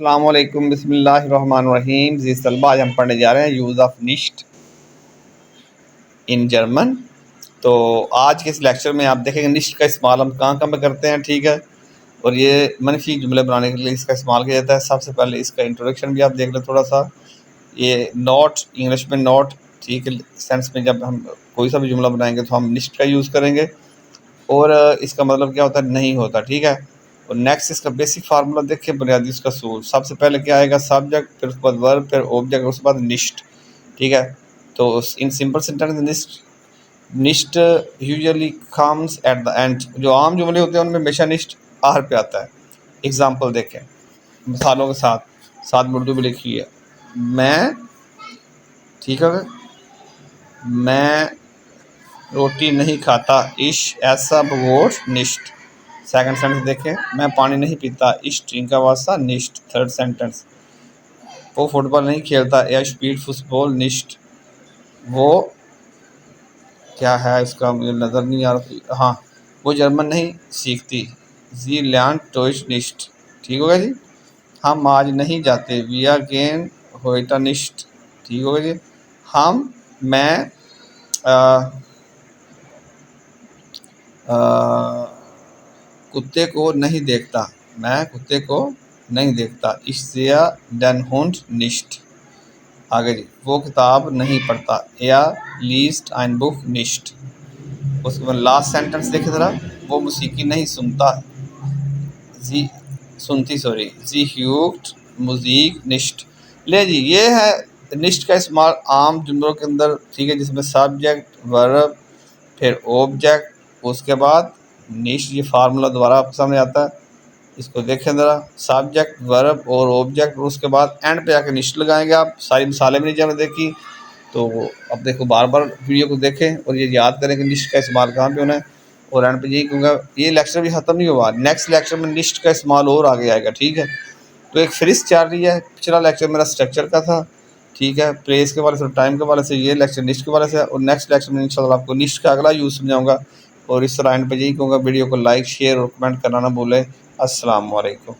अस्सलाम वालेकुम बिस्मिल्लाहिर्रहमानिर्रहीम। जी तलबा, आज हम पढ़ने जा रहे हैं यूज़ ऑफ निश्ट इन जर्मन। तो आज के इस लेक्चर में आप देखेंगे निश्ट का इस्तेमाल हम कहाँ कहाँ पे करते हैं, ठीक है। और ये मनफी जुमले बनाने के लिए इसका इस्तेमाल किया जाता है। सबसे पहले इसका इंट्रोडक्शन भी आप देख लें थोड़ा सा। ये नॉट, इंग्लिश में नॉट, ठीक है, सेंस में जब हम कोई सा भी जुमला बनाएंगे तो हम निश्ट का यूज़ करेंगे। और इसका मतलब क्या होता है, नहीं होता, ठीक है। और नेक्स्ट इसका बेसिक फार्मूला देखिए, बुनियादी उसका सूल। सबसे पहले क्या आएगा, सब्जेक्ट, फिर उसके बाद वर्ब, फिर ऑब्जेक्ट, उसके बाद निश्ट, ठीक है। तो इन सिंपल सेंटेंस निश्ट निश्ट usually comes at the end. जो आम जुमले होते हैं उनमें हमेशा निश्ट आखिर पे आता है। एग्जाम्पल देखें मिसालों के साथ, साथ उर्दू भी लिखी है। मैं, ठीक है, मैं रोटी नहीं खाता, इश ऐसा बगोश निश्ट। सेकंड सेंटेंस देखें, मैं पानी नहीं पीता, इश ट्रिंक का वास्ता निश्ट। थर्ड सेंटेंस, वो फुटबॉल नहीं खेलता, या स्पीड फुटबॉल निश्ट। वो क्या है इसका मुझे नज़र नहीं आ रहा, हाँ, वो जर्मन नहीं सीखती, जी लर्न टोइश निश्ट। ठीक होगा जी। हम आज नहीं जाते, वी आर गेन होइटा निश्ट। ठीक होगा जी। मैं आ, आ, कुत्ते को नहीं देखता, मैं कुत्ते को नहीं देखता, इससे डन हुंड निश्ट। आगे जी, वो किताब नहीं पढ़ता, या लीस्ट ein बुक निश्ट। उसके बाद लास्ट सेंटेंस देखे ज़रा, वो मौसीकी नहीं सुनता, जी सुनती, सॉरी, जी ह्यूट मुजीक निश्ट। ले जी, ये है निश्ट का इस्तेमाल आम जुमलों के अंदर, ठीक है, जिसमें सब्जेक्ट, वर्ब, फिर ऑब्जेक्ट, उसके बाद निश्ट। ये फार्मूला दोबारा आपके सामने आता है, इसको देखें ज़रा। सब्जेक्ट, वर्ब और ऑब्जेक्ट, और उसके बाद एंड पे आके निश्ट लगाएंगे आप। सारी मिसालें भी नीचे हमने देखी, तो अब देखो बार बार वीडियो को देखें और ये याद करें कि निश्ट का इस्तेमाल कहाँ पे होना है। और एंड पे यही कहूँगा, ये लेक्चर भी ख़त्म नहीं हुआ, नेक्स्ट लेक्चर में निश्ट का इस्तेमाल और आगे आएगा, ठीक है। तो एक फ्रिज चल रही है, पिछला लेक्चर मेरा स्ट्रक्चर का था, ठीक है, प्लेस के वाले से, टाइम के वाले से। ये लेक्चर निश्ट के वाले से, और नेक्स्ट लेक्चर में इंशाल्लाह आपको निश्ट का अगला यूज़ समझाऊंगा। और इस तरह एंड पे यही कहूँगा, वीडियो को लाइक, शेयर और कमेंट करना ना भूलें। अस्सलाम वालेकुम।